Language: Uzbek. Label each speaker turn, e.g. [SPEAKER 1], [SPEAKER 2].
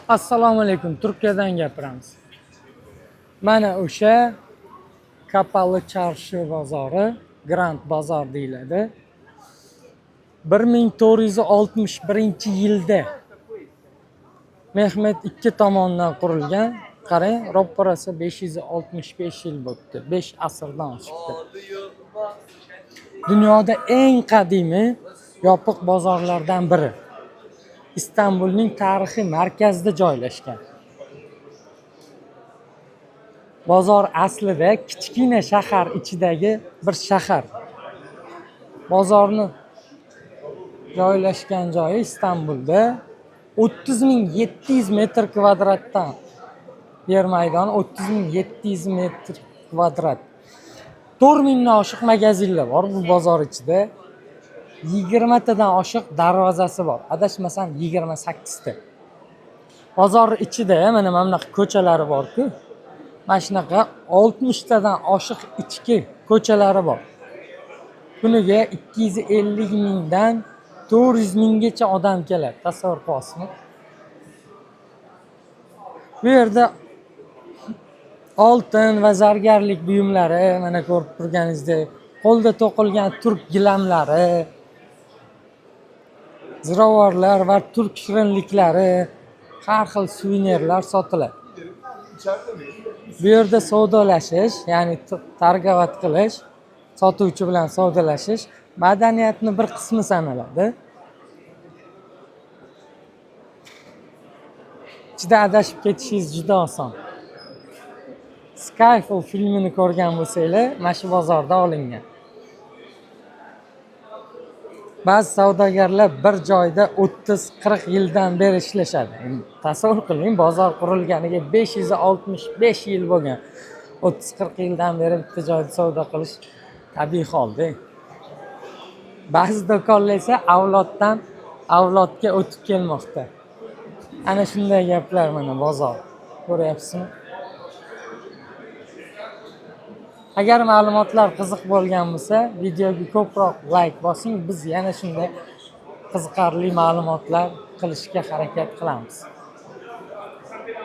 [SPEAKER 1] Assalomu alaykum. Turkiyadan gapiramiz. Mana o'sha Kapalı Çarşı bozori, Grand bozor deyiladi. 1461-yilda Mehmet II tomonidan qurilgan. Qarang, ro'parasi 565 yil bo'libdi. 5 asrdan oshibdi. Dunyoda eng qadimiy yopiq bozorlardan biri. İstanbulning tarixiy markazida joylashgan. Bozor aslida kichkina shahar ichidagi bir shahar. Bozorni joylashgan joyi Istanbulda 30.700 metr kvadratdan yer maydoni 30.700 metr kvadrat. 4000 dan oshiq magazinlar bor bu bozor ichida. 20 tadan oshiq darvozasi bor. Adashmasam 28 ta. Bozor ichida mana bunaqa ko'chalari bor-ku. Mana shunaqa 60 tadan oshiq ichki ko'chalari bor. Kuniga 250 mingdan 400 minggacha odam keladi. Tasavvur qilasizmi? Bu yerda oltin va zargarlik buyumlari, mana ko'rib turganingizdek, qo'lda to'qilgan turk gilamlari, ziravorlar va turk shirinliklari, har xil suvenirlar sotiladi. Bu yerda savdolashish, ya'ni targ'ibot qilish, sotuvchi bilan savdolashish madaniyatning bir qismi sanaladi. Ichida adashib ketishingiz juda oson. Skyfall filmini ko'rgan bo'lsanglar, mana shu bozorda olingan. Ba'zi savdogarlar bir joyda 30-40 yildan beri ishlashadi. Tasavvur qiling, bozor qurilganiga 565 yil bo'lgan. 30-40 yildan beri bitta joyda savdo qilish tabiiy holda. Ba'zi do'konlar esa avloddan avlodga o'tib kelmoqda. Ana shunday gaplar mana bozor. Ko'ryapsizmi? Agar ma'lumotlar qiziq bo'lgan bo'lsa, videoga ko'proq like bosing, biz yana shunday qiziqarli ma'lumotlar qilishga harakat qilamiz.